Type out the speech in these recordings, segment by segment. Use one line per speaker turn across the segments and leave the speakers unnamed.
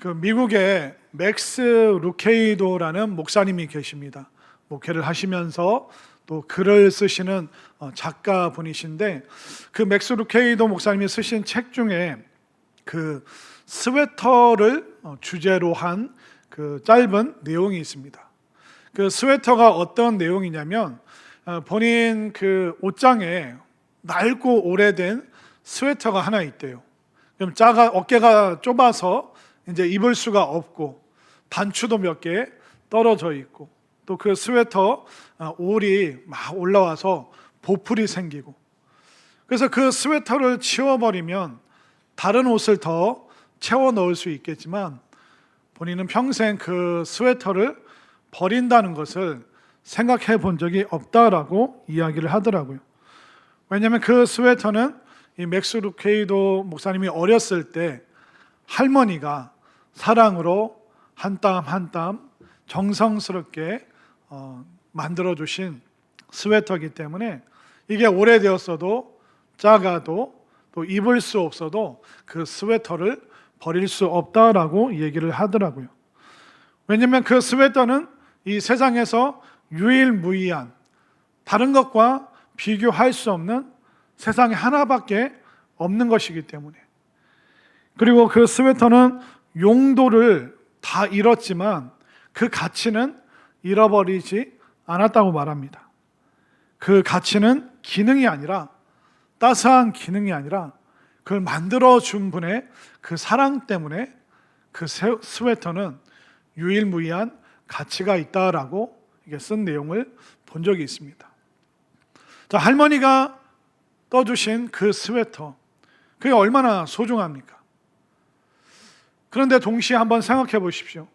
미국에 맥스 루케이도라는 목사님이 계십니다. 목회를 하시면서 또 글을 쓰시는 작가분이신데, 그 맥스 루케이도 목사님이 쓰신 책 중에 그 스웨터를 주제로 한 그 짧은 내용이 있습니다. 그 스웨터가 어떤 내용이냐면, 본인 그 옷장에 낡고 오래된 스웨터가 하나 있대요. 그럼 어깨가 좁아서 이제 입을 수가 없고, 단추도 몇 개 떨어져 있고, 또 그 스웨터 올이 막 올라와서 보풀이 생기고, 그래서 그 스웨터를 치워버리면 다른 옷을 더 채워 넣을 수 있겠지만, 본인은 평생 그 스웨터를 버린다는 것을 생각해 본 적이 없다라고 이야기를 하더라고요. 왜냐하면 그 스웨터는 이 맥스 루케이도 목사님이 어렸을 때 할머니가 사랑으로 한 땀 한 땀 정성스럽게 만들어주신 스웨터이기 때문에, 이게 오래되었어도 작아도 또 입을 수 없어도 그 스웨터를 버릴 수 없다라고 얘기를 하더라고요. 왜냐하면 그 스웨터는 이 세상에서 유일무이한, 다른 것과 비교할 수 없는, 세상에 하나밖에 없는 것이기 때문에. 그리고 그 스웨터는 용도를 다 잃었지만 그 가치는 잃어버리지 않았다고 말합니다. 그 가치는 기능이 아니라, 따스한 기능이 아니라, 그걸 만들어준 분의 그 사랑 때문에 그 스웨터는 유일무이한 가치가 있다라고 이게 쓴 내용을 본 적이 있습니다. 자, 할머니가 떠주신 그 스웨터, 그게 얼마나 소중합니까? 그런데 동시에 한번 생각해 보십시오.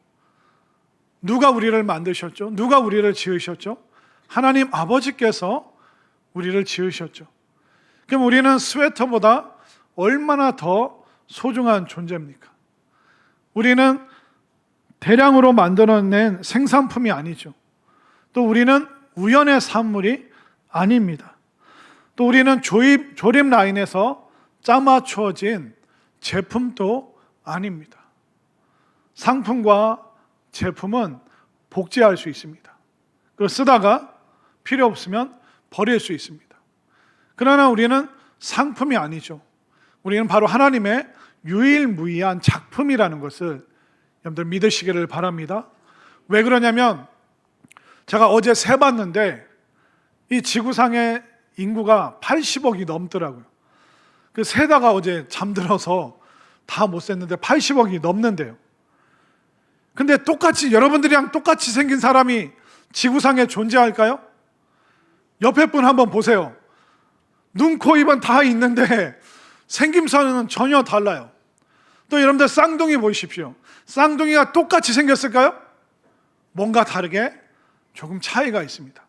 누가 우리를 만드셨죠? 누가 우리를 지으셨죠? 하나님 아버지께서 우리를 지으셨죠. 그럼 우리는 스웨터보다 얼마나 더 소중한 존재입니까? 우리는 대량으로 만들어낸 생산품이 아니죠. 또 우리는 우연의 산물이 아닙니다. 또 우리는 조립 라인에서 짜맞춰진 제품도 아닙니다. 상품과 제품은 복제할 수 있습니다. 그걸 쓰다가 필요 없으면 버릴 수 있습니다. 그러나 우리는 상품이 아니죠. 우리는 바로 하나님의 유일무이한 작품이라는 것을 여러분들 믿으시기를 바랍니다. 왜 그러냐면, 제가 어제 세봤는데 이 지구상의 인구가 80억이 넘더라고요. 그 세다가 어제 잠들어서 다 못 셌는데 80억이 넘는데요. 근데 여러분들이랑 똑같이 생긴 사람이 지구상에 존재할까요? 옆에 분 한번 보세요. 눈, 코, 입은 다 있는데 생김새는 전혀 달라요. 또 여러분들 쌍둥이 보십시오. 쌍둥이가 똑같이 생겼을까요? 뭔가 다르게 조금 차이가 있습니다.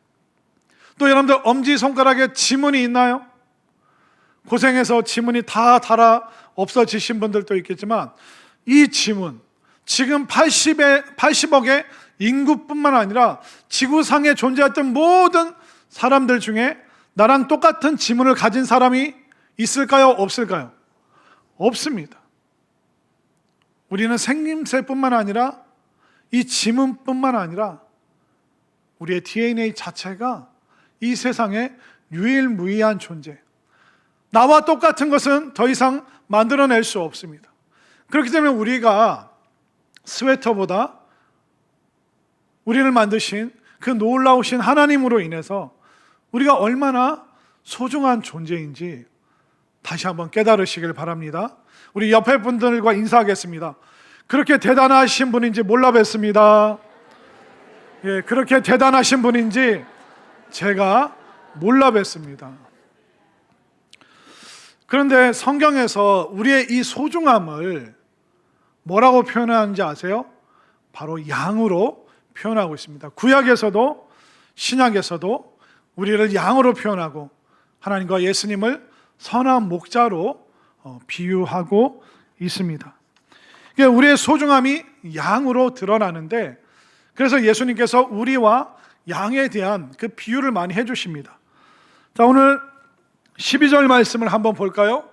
또 여러분들 엄지손가락에 지문이 있나요? 고생해서 지문이 다 닳아 없어지신 분들도 있겠지만, 이 지문, 지금 80억의 인구뿐만 아니라 지구상에 존재했던 모든 사람들 중에 나랑 똑같은 지문을 가진 사람이 있을까요? 없을까요? 없습니다. 우리는 생김새뿐만 아니라, 이 지문뿐만 아니라 우리의 DNA 자체가 이 세상의 유일무이한 존재, 나와 똑같은 것은 더 이상 만들어낼 수 없습니다. 그렇기 때문에 우리가 스웨터보다 우리를 만드신 그 놀라우신 하나님으로 인해서 우리가 얼마나 소중한 존재인지 다시 한번 깨달으시길 바랍니다. 우리 옆에 분들과 인사하겠습니다. 그렇게 대단하신 분인지 몰라 뵀습니다. 예, 그렇게 대단하신 분인지 제가 몰라 뵀습니다. 그런데 성경에서 우리의 이 소중함을 뭐라고 표현하는지 아세요? 바로 양으로 표현하고 있습니다. 구약에서도 신약에서도 우리를 양으로 표현하고, 하나님과 예수님을 선한 목자로 비유하고 있습니다. 우리의 소중함이 양으로 드러나는데, 그래서 예수님께서 우리와 양에 대한 그 비유를 많이 해주십니다. 자, 오늘 12절 말씀을 한번 볼까요?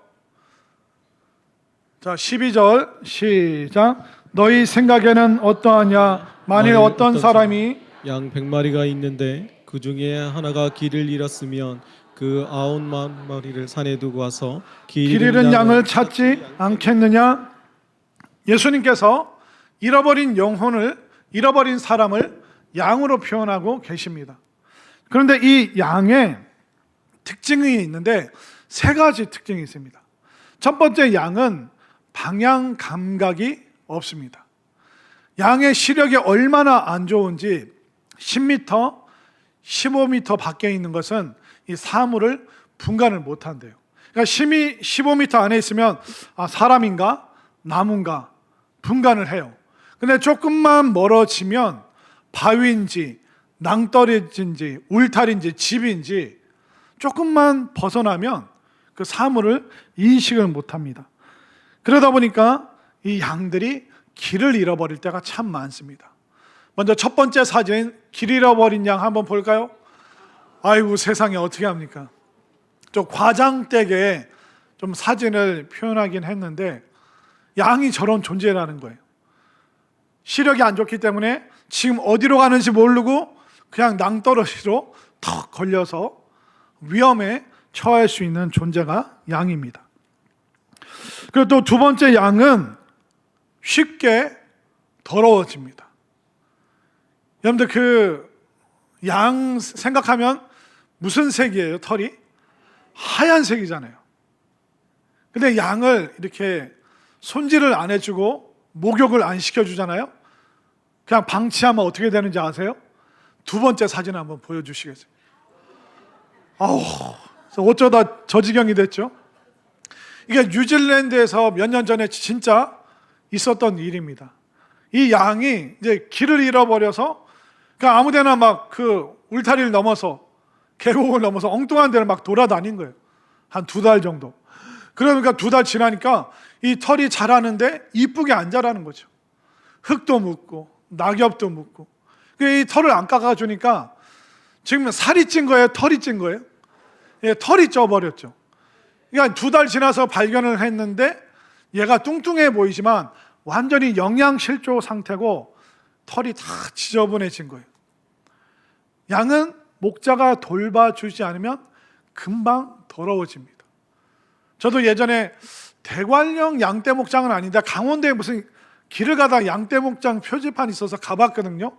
자, 12절 시작. 너희 생각에는 어떠하냐? 만일 어떤 사람이
양 100마리가 있는데 그 중에 하나가 길을 잃었으면 그 99마리를 산에 두고 와서
길 잃은 양을 찾지 않겠느냐? 예수님께서 잃어버린 영혼을, 잃어버린 사람을 양으로 표현하고 계십니다. 그런데 이 양의 특징이 있는데 세 가지 특징이 있습니다. 첫 번째, 양은 방향 감각이 없습니다. 양의 시력이 얼마나 안 좋은지 10m, 15m 밖에 있는 것은 이 사물을 분간을 못한대요. 그러니까 15m 안에 있으면 사람인가 나무인가 분간을 해요. 근데 조금만 멀어지면 바위인지 낭떠러지인지 울타리인지 집인지 조금만 벗어나면 그 사물을 인식을 못합니다. 그러다 보니까 이 양들이 길을 잃어버릴 때가 참 많습니다. 먼저 첫 번째 사진, 길 잃어버린 양 한번 볼까요? 아이고 세상에 어떻게 합니까? 좀 과장되게 좀 사진을 표현하긴 했는데 양이 저런 존재라는 거예요. 시력이 안 좋기 때문에 지금 어디로 가는지 모르고 그냥 낭떠러지로 턱 걸려서 위험에 처할 수 있는 존재가 양입니다. 그리고 또 두 번째, 양은 쉽게 더러워집니다. 여러분들 그 양 생각하면 무슨 색이에요? 털이? 하얀색이잖아요. 근데 양을 이렇게 손질을 안 해주고 목욕을 안 시켜주잖아요. 그냥 방치하면 어떻게 되는지 아세요? 두 번째 사진 한번 보여주시겠어요? 아우, 어쩌다 저 지경이 됐죠? 이게 뉴질랜드에서 몇 년 전에 진짜 있었던 일입니다. 이 양이 이제 길을 잃어버려서 그냥 아무데나 막 그 울타리를 넘어서 계곡을 넘어서 엉뚱한 데를 막 돌아다닌 거예요. 한 2달 정도. 그러니까 2달 지나니까 이 털이 자라는데 이쁘게 안 자라는 거죠. 흙도 묻고 낙엽도 묻고. 이 털을 안 깎아주니까 지금 살이 찐 거예요? 털이 찐 거예요? 예, 털이 쪄버렸죠. 그러니까 2달 지나서 발견을 했는데 얘가 뚱뚱해 보이지만 완전히 영양실조 상태고 털이 다 지저분해진 거예요. 양은 목자가 돌봐주지 않으면 금방 더러워집니다. 저도 예전에 대관령 양떼목장은 아닌데 강원도에 무슨 길을 가다 양떼목장 표지판이 있어서 가봤거든요.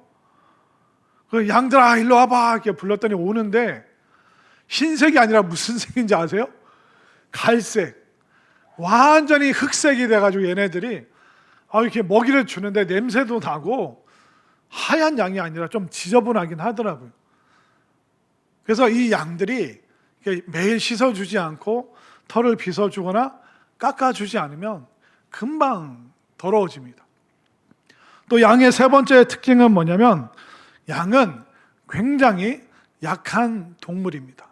그 양들아 일로 와봐 이렇게 불렀더니 오는데 흰색이 아니라 무슨 색인지 아세요? 갈색. 완전히 흑색이 돼가지고 얘네들이 이렇게 먹이를 주는데 냄새도 나고 하얀 양이 아니라 좀 지저분하긴 하더라고요. 그래서 이 양들이 매일 씻어주지 않고 털을 빗어주거나 깎아주지 않으면 금방 더러워집니다. 또 양의 세 번째 특징은 뭐냐면 양은 굉장히 약한 동물입니다.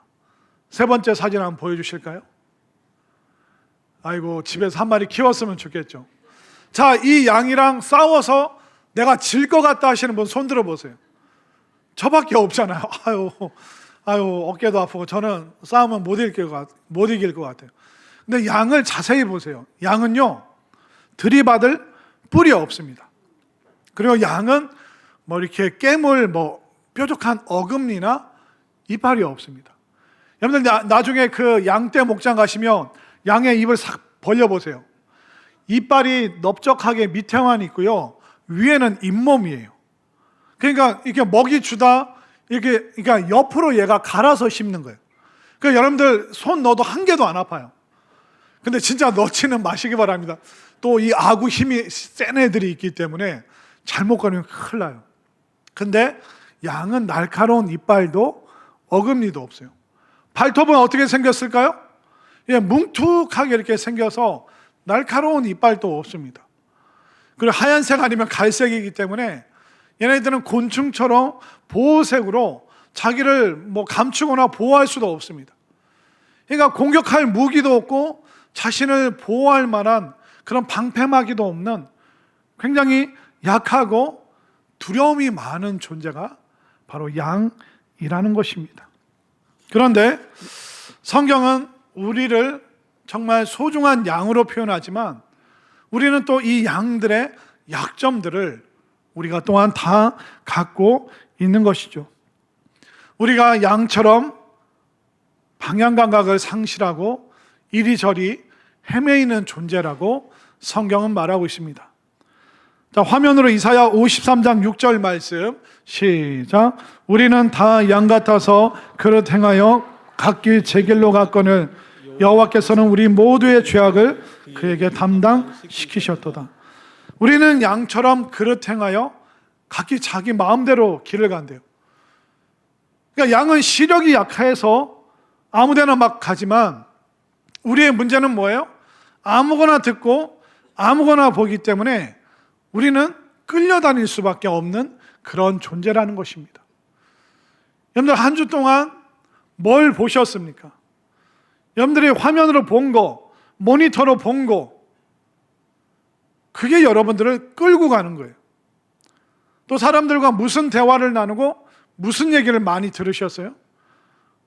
세 번째 사진 한번 보여주실까요? 아이고 집에서 한 마리 키웠으면 좋겠죠. 자, 이 양이랑 싸워서 내가 질 것 같다 하시는 분 손 들어보세요. 저밖에 없잖아요. 아유 어깨도 아프고 저는 싸우면 못 이길 것 같아요. 근데 양을 자세히 보세요. 양은요 들이받을 뿔이 없습니다. 그리고 양은 뭐 이렇게 깨물 뾰족한 어금니나 이빨이 없습니다. 여러분들 나중에 그 양떼 목장 가시면 양의 입을 싹 벌려보세요. 이빨이 넓적하게 밑에만 있고요. 위에는 잇몸이에요. 그러니까 이렇게 먹이 주다 그러니까 옆으로 얘가 갈아서 씹는 거예요. 그러니까 여러분들 손 넣어도 한 개도 안 아파요. 근데 진짜 넣지는 마시기 바랍니다. 또 이 아구 힘이 센 애들이 있기 때문에 잘못 걸리면 큰일 나요. 근데 양은 날카로운 이빨도 어금니도 없어요. 발톱은 어떻게 생겼을까요? 예, 뭉툭하게 이렇게 생겨서 날카로운 이빨도 없습니다. 그리고 하얀색 아니면 갈색이기 때문에 얘네들은 곤충처럼 보호색으로 자기를 감추거나 보호할 수도 없습니다. 그러니까 공격할 무기도 없고 자신을 보호할 만한 그런 방패막이도 없는 굉장히 약하고 두려움이 많은 존재가 바로 양이라는 것입니다. 그런데 성경은 우리를 정말 소중한 양으로 표현하지만 우리는 또 이 양들의 약점들을 우리가 또한 다 갖고 있는 것이죠. 우리가 양처럼 방향 감각을 상실하고 이리저리 헤매이는 존재라고 성경은 말하고 있습니다. 자, 화면으로 이사야 53장 6절 말씀 시작. 우리는 다 양 같아서 그릇 행하여 각기 제 길로 갔거늘 여호와께서는 우리 모두의 죄악을 그에게 담당시키셨도다. 우리는 양처럼 그릇 행하여 각기 자기 마음대로 길을 간대요. 그러니까 양은 시력이 약해서 아무데나 막 가지만 우리의 문제는 뭐예요? 아무거나 듣고 아무거나 보기 때문에 우리는 끌려다닐 수밖에 없는 그런 존재라는 것입니다. 여러분들 한 주 동안 뭘 보셨습니까? 여러분들이 화면으로 본 거, 모니터로 본 거, 그게 여러분들을 끌고 가는 거예요. 또 사람들과 무슨 대화를 나누고 무슨 얘기를 많이 들으셨어요?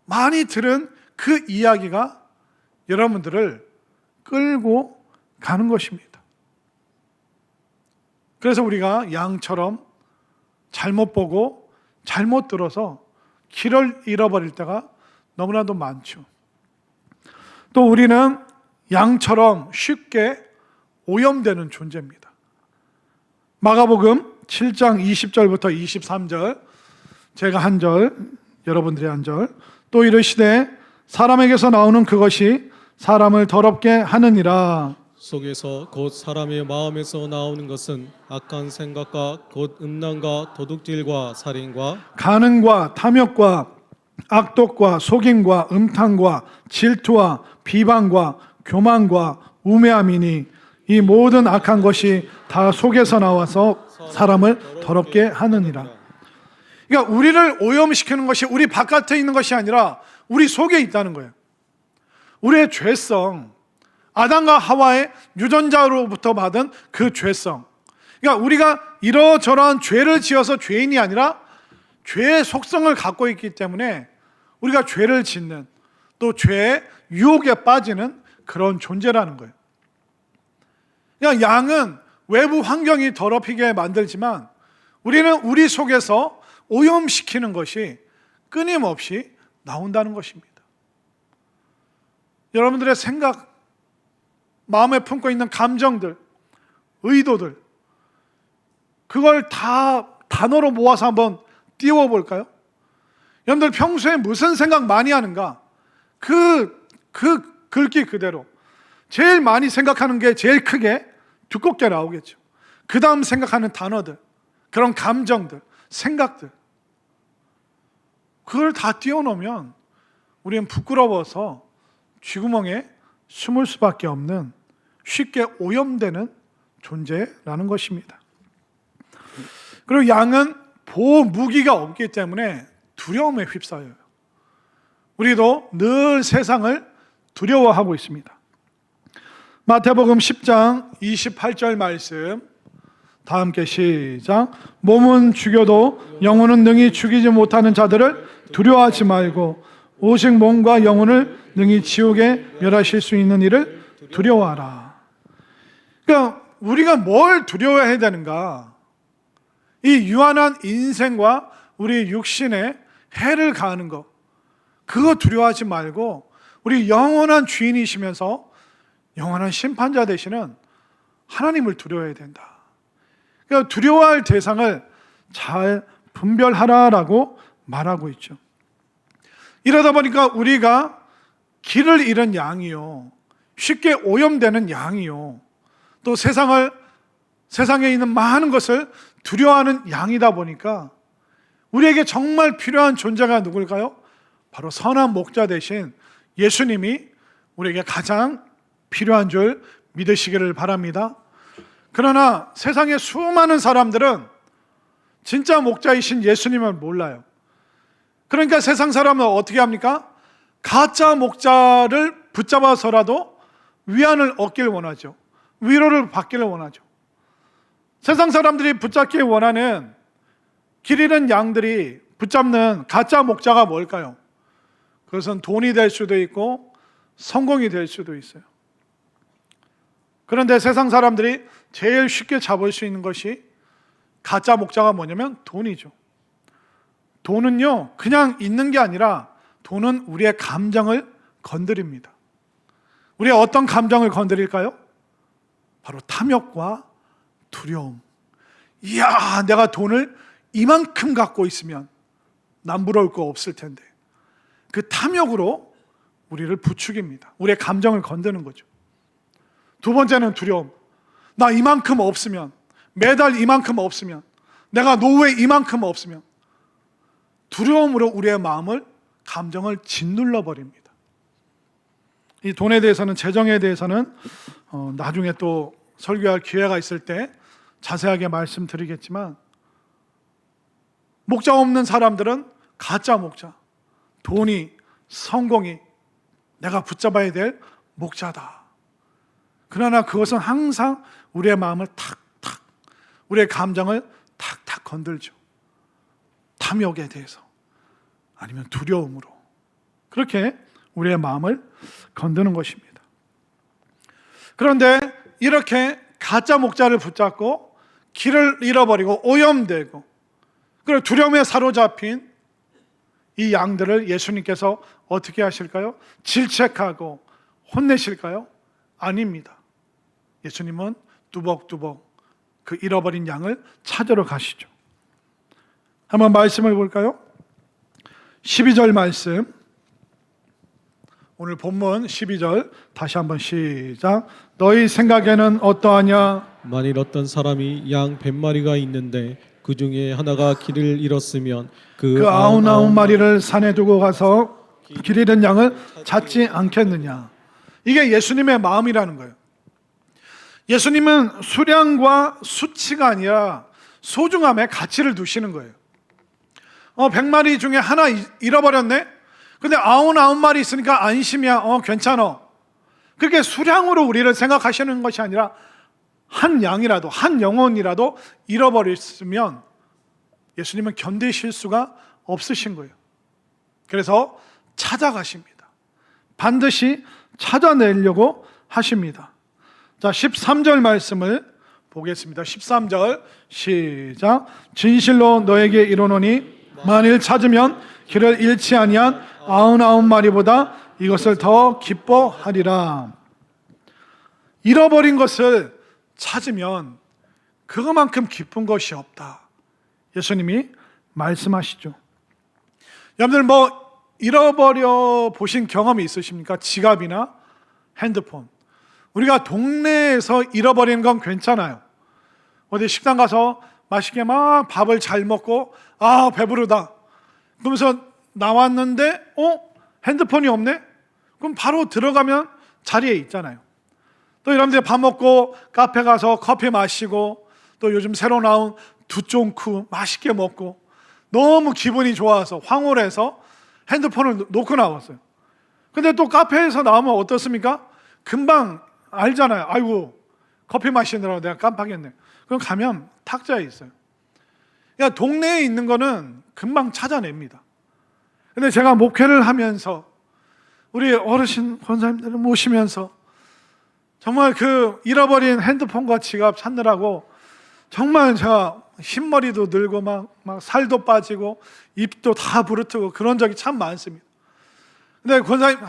많이 들은 그 이야기가 여러분들을 끌고 가는 것입니다. 그래서 우리가 양처럼 잘못 보고 잘못 들어서 길을 잃어버릴 때가 너무나도 많죠. 또 우리는 양처럼 쉽게 오염되는 존재입니다. 마가복음 7장 20절부터 23절, 제가 한 절, 여러분들이 한 절. 또 이르시되 사람에게서 나오는 그것이 사람을 더럽게 하느니라.
속에서 곧 사람의 마음에서 나오는 것은 악한 생각과 곧 음란과 도둑질과 살인과
간음과 탐욕과 악독과 속임과 음탕과 질투와 비방과 교만과 우매함이니 이 모든 악한 것이 다 속에서 나와서 사람을 더럽게 하느니라. 그러니까 우리를 오염시키는 것이 우리 바깥에 있는 것이 아니라 우리 속에 있다는 거예요. 우리의 죄성, 아담과 하와의 유전자로부터 받은 그 죄성. 그러니까 우리가 이러저러한 죄를 지어서 죄인이 아니라 죄의 속성을 갖고 있기 때문에 우리가 죄를 짓는, 또 죄의 유혹에 빠지는 그런 존재라는 거예요. 그러니까 양은 외부 환경이 더럽히게 만들지만 우리는 우리 속에서 오염시키는 것이 끊임없이 나온다는 것입니다. 여러분들의 생각, 마음에 품고 있는 감정들, 의도들, 그걸 다 단어로 모아서 한번 띄워볼까요? 여러분들 평소에 무슨 생각 많이 하는가? 그 글귀 그대로 제일 많이 생각하는 게 제일 크게 두껍게 나오겠죠. 그 다음 생각하는 단어들, 그런 감정들, 생각들, 그걸 다 띄워놓으면 우리는 부끄러워서 쥐구멍에 숨을 수밖에 없는, 쉽게 오염되는 존재라는 것입니다. 그리고 양은 보호 무기가 없기 때문에 두려움에 휩싸여요. 우리도 늘 세상을 두려워하고 있습니다. 마태복음 10장 28절 말씀, 다 함께 시작. 몸은 죽여도 영혼은 능히 죽이지 못하는 자들을 두려워하지 말고 오직 몸과 영혼을 능히 지옥에 멸하실 수 있는 이를 두려워하라. 그러니까 우리가 뭘 두려워해야 되는가? 이 유한한 인생과 우리 육신에 해를 가하는 것, 그거 두려워하지 말고 우리 영원한 주인이시면서 영원한 심판자 되시는 하나님을 두려워해야 된다. 그러니까 두려워할 대상을 잘 분별하라라고 말하고 있죠. 이러다 보니까 우리가 길을 잃은 양이요, 쉽게 오염되는 양이요, 또 세상에 있는 많은 것을 두려워하는 양이다 보니까 우리에게 정말 필요한 존재가 누굴까요? 바로 선한 목자 되신 예수님이 우리에게 가장 필요한 줄 믿으시기를 바랍니다. 그러나 세상의 수많은 사람들은 진짜 목자이신 예수님을 몰라요. 그러니까 세상 사람은 어떻게 합니까? 가짜 목자를 붙잡아서라도 위안을 얻길 원하죠. 위로를 받기를 원하죠. 세상 사람들이 붙잡기 원하는 길 잃은 양들이 붙잡는 가짜 목자가 뭘까요? 그것은 돈이 될 수도 있고 성공이 될 수도 있어요. 그런데 세상 사람들이 제일 쉽게 잡을 수 있는 것이 가짜 목자가 뭐냐면 돈이죠. 돈은요, 그냥 있는 게 아니라 돈은 우리의 감정을 건드립니다. 우리의 어떤 감정을 건드릴까요? 바로 탐욕과 두려움. 이야, 내가 돈을 이만큼 갖고 있으면 난 부러울 거 없을 텐데. 그 탐욕으로 우리를 부추깁니다. 우리의 감정을 건드는 거죠. 두 번째는 두려움. 나 이만큼 없으면, 매달 이만큼 없으면, 내가 노후에 이만큼 없으면, 두려움으로 우리의 마음을, 감정을 짓눌러 버립니다. 이 돈에 대해서는, 재정에 대해서는 나중에 또 설교할 기회가 있을 때 자세하게 말씀드리겠지만, 목자 없는 사람들은 가짜 목자, 돈이, 성공이 내가 붙잡아야 될 목자다. 그러나 그것은 항상 우리의 마음을 탁탁, 우리의 감정을 탁탁 건들죠. 탐욕에 대해서, 아니면 두려움으로 그렇게 우리의 마음을 건드는 것입니다. 그런데 이렇게 가짜 목자를 붙잡고 길을 잃어버리고 오염되고, 그리고 두려움에 사로잡힌 이 양들을 예수님께서 어떻게 하실까요? 질책하고 혼내실까요? 아닙니다. 예수님은 뚜벅뚜벅 그 잃어버린 양을 찾으러 가시죠. 한번 말씀을 볼까요? 12절 말씀, 오늘 본문 12절 다시 한번 시작. 너희 생각에는 어떠하냐?
만일 어떤 사람이 양 100마리가 있는데 그 중에 하나가 길을 잃었으면 그
그 99마리를 산에 두고 가서 길 잃은 양을 찾지 않겠느냐? 이게 예수님의 마음이라는 거예요. 예수님은 수량과 수치가 아니라 소중함에 가치를 두시는 거예요. 100마리 중에 하나 잃어버렸네? 근데 99마리 있으니까 안심이야. 괜찮아. 그렇게 수량으로 우리를 생각하시는 것이 아니라 한 양이라도, 한 영혼이라도 잃어버렸으면 예수님은 견디실 수가 없으신 거예요. 그래서 찾아가십니다. 반드시 찾아내려고 하십니다. 자, 13절 말씀을 보겠습니다. 13절 시작. 진실로 너에게 이르노니 만일 찾으면 길을 잃지 아니한 99마리보다 이것을 더 기뻐하리라. 잃어버린 것을 찾으면 그것만큼 기쁜 것이 없다. 예수님이 말씀하시죠. 여러분들 잃어버려 보신 경험이 있으십니까? 지갑이나 핸드폰. 우리가 동네에서 잃어버리는 건 괜찮아요. 어디 식당 가서 맛있게 막 밥을 잘 먹고 배부르다 그러면서 나왔는데 핸드폰이 없네? 그럼 바로 들어가면 자리에 있잖아요. 또 여러분들 밥 먹고 카페 가서 커피 마시고 또 요즘 새로 나온 두쫑쿠 맛있게 먹고 너무 기분이 좋아서 황홀해서 핸드폰을 놓고 나왔어요. 근데 또 카페에서 나오면 어떻습니까? 금방 알잖아요. 아이고 커피 마시느라고 내가 깜빡했네. 그럼 가면 탁자에 있어요. 그러니까 동네에 있는 거는 금방 찾아냅니다. 근데 제가 목회를 하면서 우리 어르신 권사님들을 모시면서 정말 그 잃어버린 핸드폰과 지갑 찾느라고 정말 제가 흰머리도 늘고 막 살도 빠지고 입도 다 부르트고 그런 적이 참 많습니다. 근데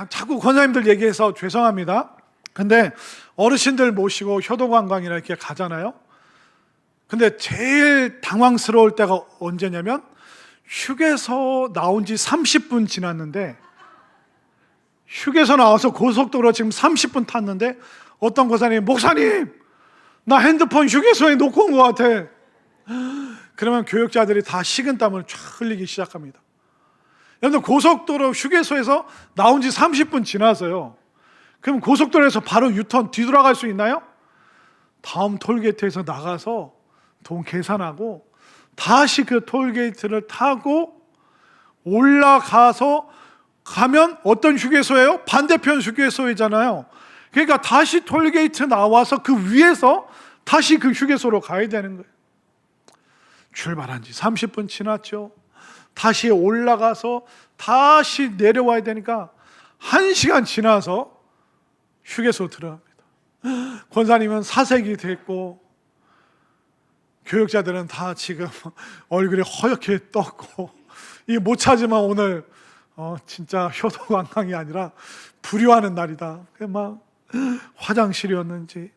자꾸 권사님들 얘기해서 죄송합니다. 근데 어르신들 모시고 효도관광이나 이렇게 가잖아요. 근데 제일 당황스러울 때가 언제냐면 휴게소 나온 지 30분 지났는데 휴게소 나와서 고속도로 지금 30분 탔는데 어떤 권사님이 목사님 나 핸드폰 휴게소에 놓고 온 것 같아. 그러면 교육자들이 다 식은땀을 쫙 흘리기 시작합니다. 여러분 고속도로 휴게소에서 나온 지 30분 지나서요. 그럼 고속도로에서 바로 유턴 뒤돌아갈 수 있나요? 다음 톨게이트에서 나가서 돈 계산하고 다시 그 톨게이트를 타고 올라가서 가면 어떤 휴게소예요? 반대편 휴게소이잖아요. 그러니까 다시 톨게이트 나와서 그 위에서 다시 그 휴게소로 가야 되는 거예요. 출발한 지 30분 지났죠. 다시 올라가서 다시 내려와야 되니까 1시간 지나서 휴게소 들어갑니다. 권사님은 사색이 됐고 교육자들은 다 지금 얼굴이 허옇게 떴고 이 못 찾으면 오늘 진짜 효도관광이 아니라 불효하는 날이다. 막 화장실이었는지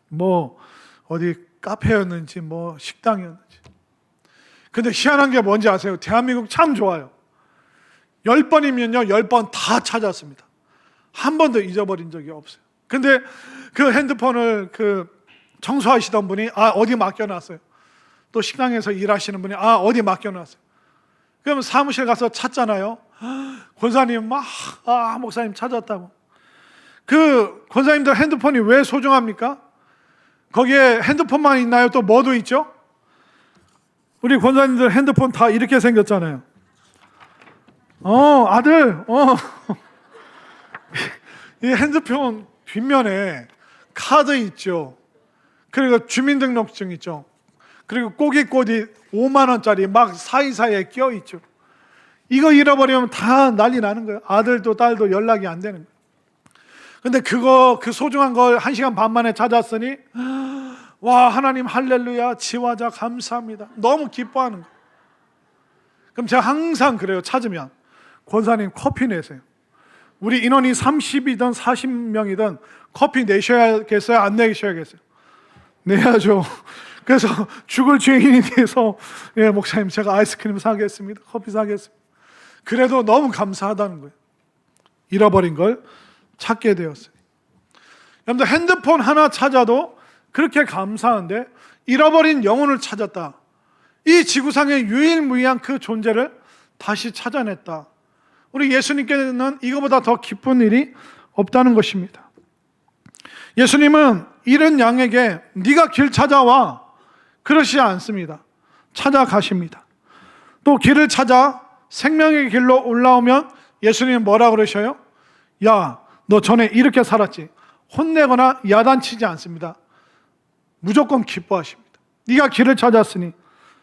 뭐 어디 카페였는지 뭐 식당이었는지. 근데 희한한 게 뭔지 아세요? 대한민국 참 좋아요. 10번이면요 10번 다 찾았습니다. 한 번도 잊어버린 적이 없어요. 근데 그 핸드폰을 청소하시던 분이 어디 맡겨놨어요. 또 식당에서 일하시는 분이 어디 맡겨놨어요. 그러면 사무실 가서 찾잖아요. 권사님 목사님 찾았다고. 그 권사님들 핸드폰이 왜 소중합니까? 거기에 핸드폰만 있나요? 또 뭐도 있죠? 우리 권사님들 핸드폰 다 이렇게 생겼잖아요. 아들, 이 핸드폰 뒷면에 카드 있죠. 그리고 주민등록증 있죠. 그리고 꼬깃꼬깃 5만 원짜리 막 사이사이에 껴 있죠. 이거 잃어버리면 다 난리 나는 거예요. 아들도 딸도 연락이 안 되는 거예요. 근데 그 소중한 걸 1시간 반 만에 찾았으니 와, 하나님 할렐루야, 지화자 감사합니다. 너무 기뻐하는 거예요. 그럼 제가 항상 그래요. 찾으면 권사님 커피 내세요. 우리 인원이 30이든 40명이든 커피 내셔야겠어요? 안 내셔야겠어요? 내야죠. 그래서 죽을 죄인이 돼서 목사님 제가 아이스크림 사겠습니다. 커피 사겠습니다. 그래도 너무 감사하다는 거예요. 잃어버린 걸 찾게 되었어요. 여러분들 핸드폰 하나 찾아도 그렇게 감사한데 잃어버린 영혼을 찾았다. 이 지구상의 유일무이한 그 존재를 다시 찾아냈다. 우리 예수님께는 이거보다 더 기쁜 일이 없다는 것입니다. 예수님은 잃은 양에게 네가 길 찾아와 그러시지 않습니다. 찾아가십니다. 또 길을 찾아 생명의 길로 올라오면 예수님은 뭐라 그러셔요? 야, 너 전에 이렇게 살았지. 혼내거나 야단치지 않습니다. 무조건 기뻐하십니다. 네가 길을 찾았으니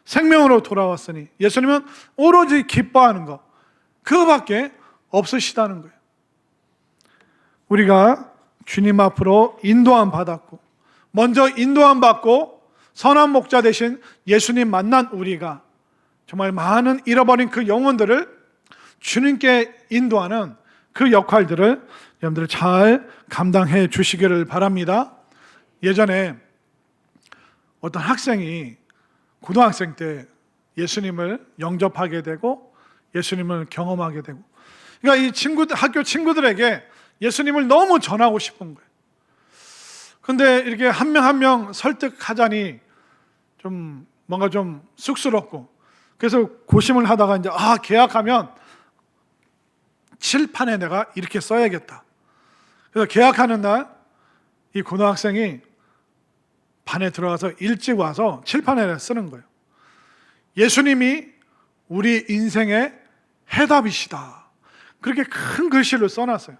생명으로 돌아왔으니 예수님은 오로지 기뻐하는 것 그거밖에 없으시다는 거예요. 우리가 주님 앞으로 인도함 받았고 먼저 인도함 받고 선한 목자 되신 예수님 만난 우리가 정말 많은 잃어버린 그 영혼들을 주님께 인도하는 그 역할들을 여러분들 잘 감당해 주시기를 바랍니다. 예전에 어떤 학생이 고등학생 때 예수님을 영접하게 되고 예수님을 경험하게 되고, 그러니까 이 학교 친구들에게 예수님을 너무 전하고 싶은 거예요. 근데 이렇게 한 명 한 명 설득하자니 좀 뭔가 좀 쑥스럽고, 그래서 고심을 하다가 이제 계약하면 칠판에 내가 이렇게 써야겠다. 그래서 계약하는 날 이 고등학생이 반에 들어가서 일찍 와서 칠판에 쓰는 거예요. 예수님이 우리 인생의 해답이시다. 그렇게 큰 글씨로 써놨어요.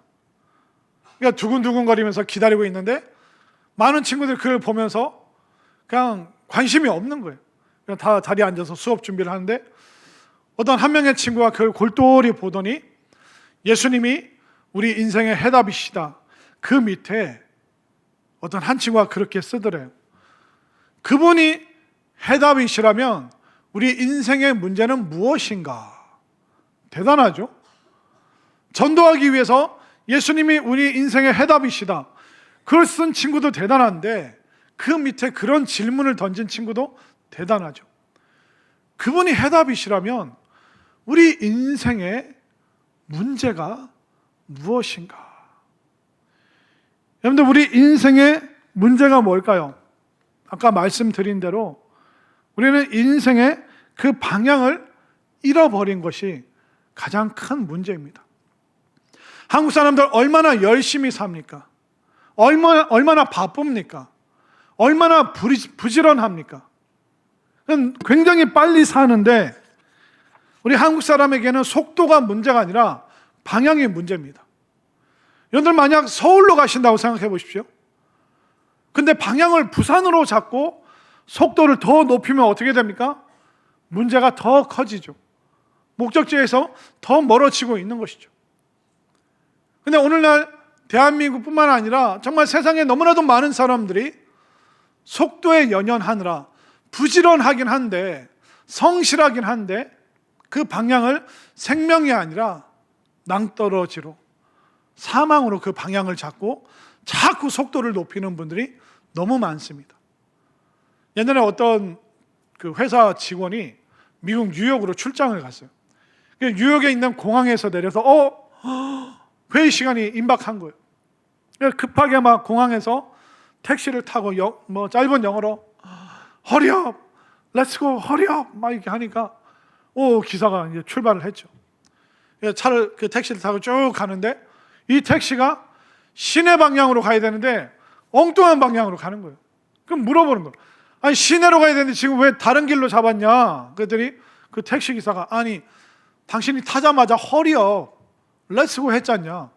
그러니까 두근두근거리면서 기다리고 있는데 많은 친구들이 그걸 보면서 그냥 관심이 없는 거예요. 그냥 다 자리에 앉아서 수업 준비를 하는데 어떤 한 명의 친구가 그걸 골똘히 보더니 예수님이 우리 인생의 해답이시다. 그 밑에 어떤 한 친구가 그렇게 쓰더래요. 그분이 해답이시라면 우리 인생의 문제는 무엇인가? 대단하죠? 전도하기 위해서 예수님이 우리 인생의 해답이시다. 그걸 쓴 친구도 대단한데 그 밑에 그런 질문을 던진 친구도 대단하죠. 그분이 해답이시라면 우리 인생의 문제가 무엇인가? 여러분들 우리 인생의 문제가 뭘까요? 아까 말씀드린 대로 우리는 인생의 그 방향을 잃어버린 것이 가장 큰 문제입니다. 한국 사람들 얼마나 열심히 삽니까? 얼마나 바쁩니까? 얼마나 부지런합니까? 굉장히 빨리 사는데 우리 한국 사람에게는 속도가 문제가 아니라 방향이 문제입니다. 여러분들 만약 서울로 가신다고 생각해 보십시오. 근데 방향을 부산으로 잡고 속도를 더 높이면 어떻게 됩니까? 문제가 더 커지죠. 목적지에서 더 멀어지고 있는 것이죠. 근데 오늘날 대한민국뿐만 아니라 정말 세상에 너무나도 많은 사람들이 속도에 연연하느라 부지런하긴 한데, 성실하긴 한데 그 방향을 생명이 아니라 낭떠러지로, 사망으로 그 방향을 잡고 자꾸 속도를 높이는 분들이 너무 많습니다. 옛날에 어떤 그 회사 직원이 미국 뉴욕으로 출장을 갔어요. 뉴욕에 있는 공항에서 내려서 회의 시간이 임박한 거예요. 급하게 막 공항에서 택시를 타고 짧은 영어로 Hurry up, let's go, hurry up 막 이렇게 하니까 기사가 이제 출발을 했죠. 그 택시를 타고 쭉 가는데 이 택시가 시내 방향으로 가야 되는데 엉뚱한 방향으로 가는 거예요. 그럼 물어보는 거예요. 아니 시내로 가야 되는데 지금 왜 다른 길로 잡았냐? 그랬더니 그 택시 기사가 아니 당신이 타자마자 Hurry up, let's go 했잖냐.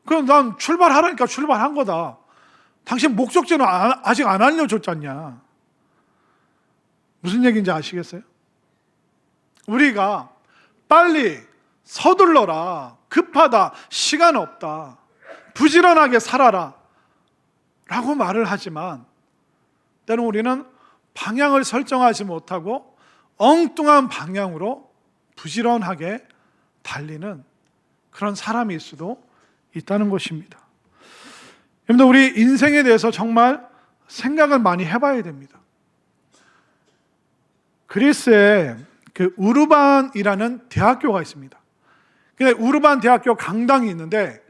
그럼 난 출발하라니까 출발한 거다. 당신 목적지는 아직 안 알려줬잖냐. 무슨 얘기인지 아시겠어요? 우리가 빨리 서둘러라, 급하다, 시간 없다, 부지런하게 살아라 라고 말을 하지만 때는 우리는 방향을 설정하지 못하고 엉뚱한 방향으로 부지런하게 달리는 그런 사람일 수도 있다는 것입니다. 여러분들, 우리 인생에 대해서 정말 생각을 많이 해봐야 됩니다. 그리스에 그 우르반이라는 대학교가 있습니다. 우르반 대학교 강당이 있는데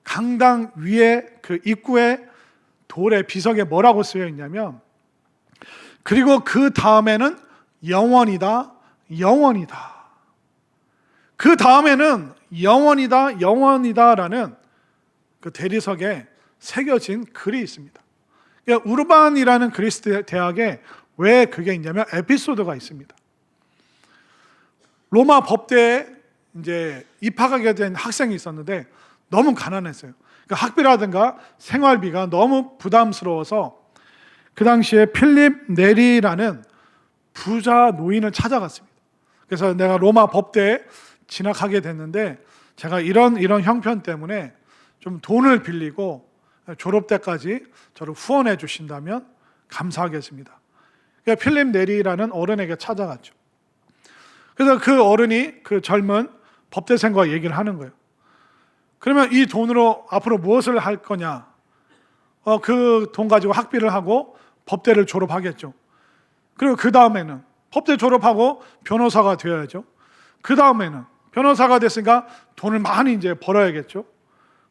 강당 위에 그 입구에 돌에 비석에 뭐라고 쓰여 있냐면 그리고 그 다음에는 영원이다, 영원이다. 그 다음에는 영원이다, 영원이다라는 그 대리석에 새겨진 글이 있습니다. 우르반이라는 그리스 대학에 왜 그게 있냐면 에피소드가 있습니다. 로마 법대에 이제 입학하게 된 학생이 있었는데 너무 가난했어요. 그러니까 학비라든가 생활비가 너무 부담스러워서 그 당시에 필립 네리라는 부자 노인을 찾아갔습니다. 그래서 내가 로마 법대에 진학하게 됐는데 제가 이런 형편 때문에 좀 돈을 빌리고 졸업 때까지 저를 후원해 주신다면 감사하겠습니다. 그러니까 필립 네리라는 어른에게 찾아갔죠. 그래서 그 어른이 그 젊은 법대생과 얘기를 하는 거예요. 그러면 이 돈으로 앞으로 무엇을 할 거냐? 그 돈 가지고 학비를 하고 법대를 졸업하겠죠. 그리고 그 다음에는 법대 졸업하고 변호사가 되어야죠. 그 다음에는 변호사가 됐으니까 돈을 많이 이제 벌어야겠죠.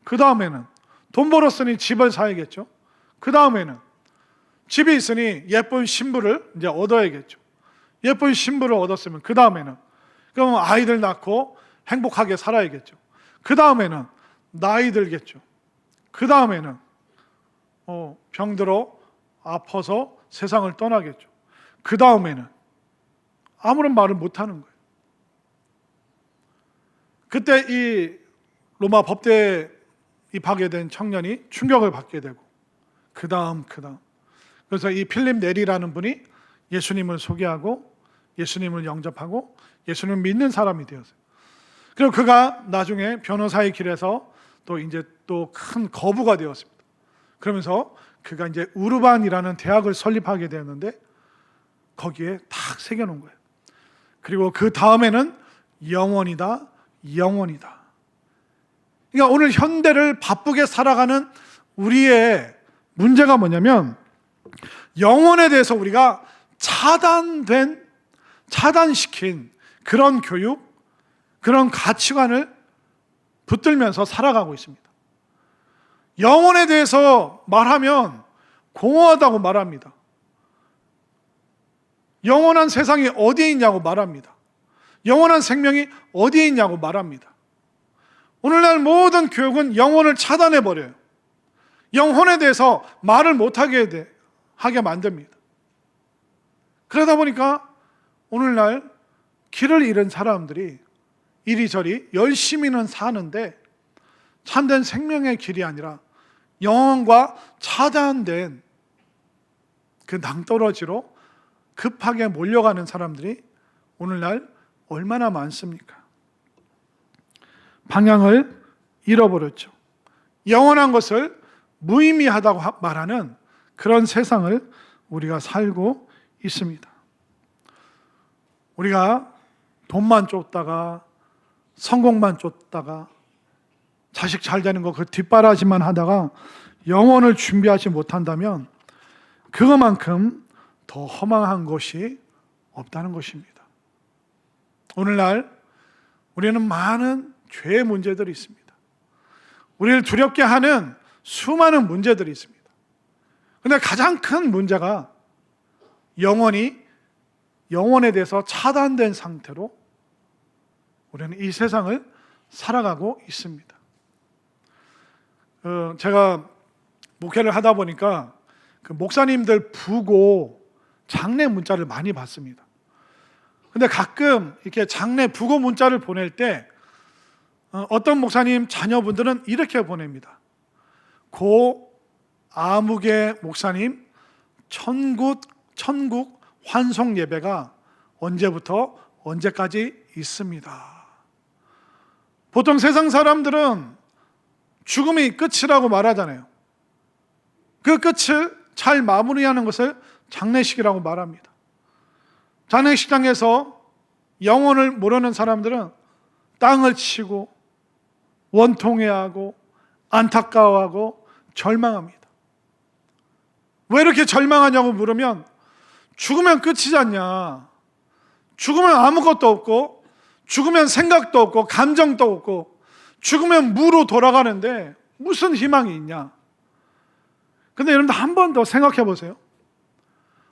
그 다음에는 돈 벌었으니 집을 사야겠죠. 그 다음에는 집이 있으니 예쁜 신부를 이제 얻어야겠죠. 예쁜 신부를 얻었으면 그 다음에는 그럼 아이들 낳고 행복하게 살아야겠죠. 그 다음에는 나이 들겠죠. 그 다음에는 병들어 아파서 세상을 떠나겠죠. 그 다음에는 아무런 말을 못하는 거예요. 그때 이 로마 법대에 입학하게 된 청년이 충격을 받게 되고 그 다음 그래서 이 필립 네리라는 분이 예수님을 소개하고 예수님을 영접하고 예수님을 믿는 사람이 되었어요. 그리고 그가 나중에 변호사의 길에서 또 이제 또 큰 거부가 되었습니다. 그러면서 그가 이제 우르반이라는 대학을 설립하게 되었는데 거기에 탁 새겨놓은 거예요. 그리고 그 다음에는 영원이다, 영원이다. 그러니까 오늘 현대를 바쁘게 살아가는 우리의 문제가 뭐냐면 영혼에 대해서 우리가 차단시킨 그런 교육, 그런 가치관을 붙들면서 살아가고 있습니다. 영혼에 대해서 말하면 공허하다고 말합니다. 영원한 세상이 어디에 있냐고 말합니다. 영원한 생명이 어디에 있냐고 말합니다. 오늘날 모든 교육은 영혼을 차단해버려요. 영혼에 대해서 말을 못하게 하게 만듭니다. 그러다 보니까 오늘날 길을 잃은 사람들이 이리저리 열심히는 사는데 참된 생명의 길이 아니라 영혼과 차단된 그 낭떠러지로 급하게 몰려가는 사람들이 오늘날 얼마나 많습니까? 방향을 잃어버렸죠. 영원한 것을 무의미하다고 말하는 그런 세상을 우리가 살고 있습니다. 우리가 돈만 쫓다가 성공만 쫓다가 자식 잘 되는 거 그 뒷바라지만 하다가 영혼을 준비하지 못한다면 그것만큼 더 허망한 것이 없다는 것입니다. 오늘날 우리는 많은 죄의 문제들이 있습니다. 우리를 두렵게 하는 수많은 문제들이 있습니다. 그런데 가장 큰 문제가 영혼에 대해서 차단된 상태로 우리는 이 세상을 살아가고 있습니다. 제가 목회를 하다 보니까 그 목사님들 부고 장례 문자를 많이 받습니다. 근데 가끔 이렇게 장례 부고 문자를 보낼 때 어떤 목사님 자녀분들은 이렇게 보냅니다. 고 아무개 목사님 천국 환송 예배가 언제부터 언제까지 있습니다. 보통 세상 사람들은 죽음이 끝이라고 말하잖아요. 그 끝을 잘 마무리하는 것을 장례식이라고 말합니다. 장례식장에서 영혼을 모르는 사람들은 땅을 치고 원통해하고 안타까워하고 절망합니다. 왜 이렇게 절망하냐고 물으면 죽으면 끝이지 않냐. 죽으면 아무것도 없고 죽으면 생각도 없고 감정도 없고 죽으면 무로 돌아가는데 무슨 희망이 있냐. 근데 여러분들 한 번 더 생각해 보세요.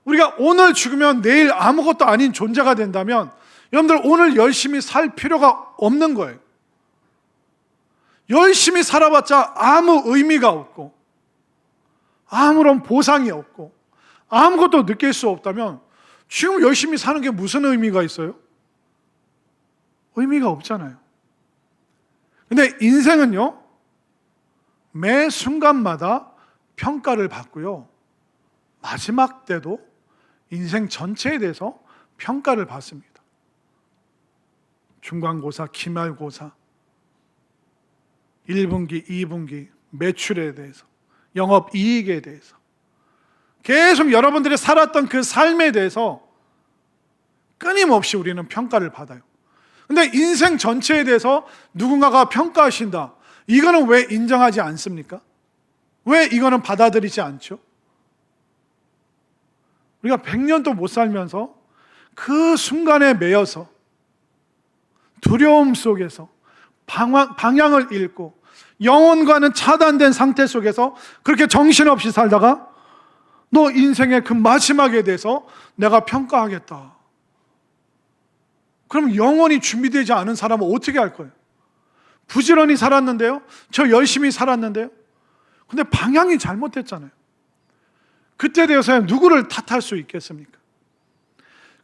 우리가 오늘 죽으면 내일 아무것도 아닌 존재가 된다면 여러분들 오늘 열심히 살 필요가 없는 거예요. 열심히 살아봤자 아무 의미가 없고 아무런 보상이 없고 아무것도 느낄 수 없다면 지금 열심히 사는 게 무슨 의미가 있어요? 의미가 없잖아요. 근데 인생은요, 매 순간마다 평가를 받고요, 마지막 때도 인생 전체에 대해서 평가를 받습니다. 중간고사, 기말고사, 1분기, 2분기, 매출에 대해서, 영업이익에 대해서 계속 여러분들이 살았던 그 삶에 대해서 끊임없이 우리는 평가를 받아요. 근데 인생 전체에 대해서 누군가가 평가하신다. 이거는 왜 인정하지 않습니까? 왜 이거는 받아들이지 않죠? 우리가 100년도 못 살면서 그 순간에 매여서 두려움 속에서 방향을 잃고 영혼과는 차단된 상태 속에서 그렇게 정신없이 살다가 너 인생의 그 마지막에 대해서 내가 평가하겠다. 그럼 영원히 준비되지 않은 사람은 어떻게 할 거예요? 부지런히 살았는데요? 저 열심히 살았는데요? 근데 방향이 잘못됐잖아요. 그때 되어서야 누구를 탓할 수 있겠습니까?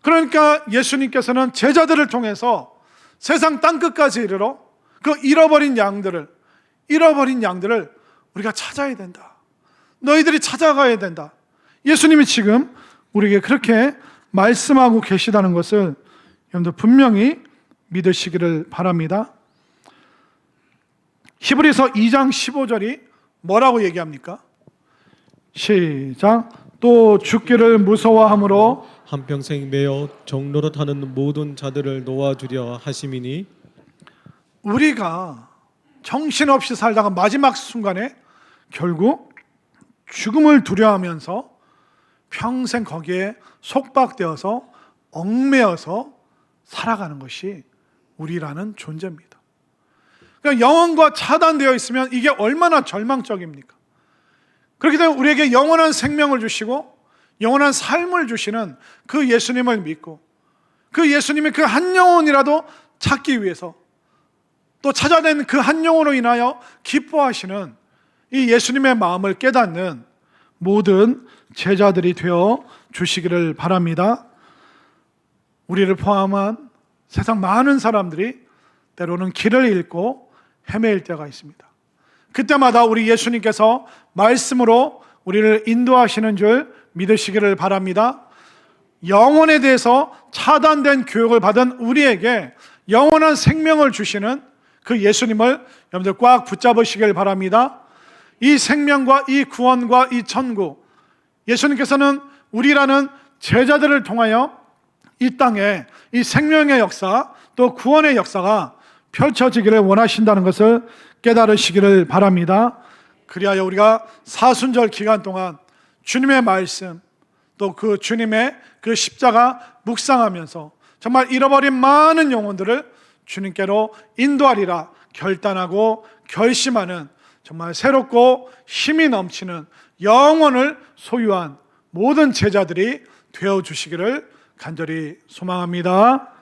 그러니까 예수님께서는 제자들을 통해서 세상 땅끝까지 이르러 그 잃어버린 양들을 우리가 찾아야 된다. 너희들이 찾아가야 된다. 예수님이 지금 우리에게 그렇게 말씀하고 계시다는 것을 여러분들 분명히 믿으시기를 바랍니다. 히브리서 2장 15절이 뭐라고 얘기합니까? 시작. 또 죽기를 무서워함으로
한평생 매어 정노릇하는 모든 자들을 놓아주려 하심이니
우리가 정신없이 살다가 마지막 순간에 결국 죽음을 두려워하면서 평생 거기에 속박되어서 얽매여서 살아가는 것이 우리라는 존재입니다. 그러니까 영혼과 차단되어 있으면 이게 얼마나 절망적입니까? 그렇기 때문에 우리에게 영원한 생명을 주시고 영원한 삶을 주시는 그 예수님을 믿고 그 예수님의 그 한 영혼이라도 찾기 위해서 또 찾아낸 그 한 영혼으로 인하여 기뻐하시는 이 예수님의 마음을 깨닫는 모든 제자들이 되어 주시기를 바랍니다. 우리를 포함한 세상 많은 사람들이 때로는 길을 잃고 헤매일 때가 있습니다. 그때마다 우리 예수님께서 말씀으로 우리를 인도하시는 줄 믿으시기를 바랍니다. 영혼에 대해서 차단된 교육을 받은 우리에게 영원한 생명을 주시는 그 예수님을 여러분들 꽉 붙잡으시길 바랍니다. 이 생명과 이 구원과 이 천국, 예수님께서는 우리라는 제자들을 통하여 이 땅에 이 생명의 역사 또 구원의 역사가 펼쳐지기를 원하신다는 것을 깨달으시기를 바랍니다. 그리하여 우리가 사순절 기간 동안 주님의 말씀 또 그 주님의 그 십자가 묵상하면서 정말 잃어버린 많은 영혼들을 주님께로 인도하리라 결단하고 결심하는 정말 새롭고 힘이 넘치는 영혼을 소유한 모든 제자들이 되어 주시기를 간절히 소망합니다.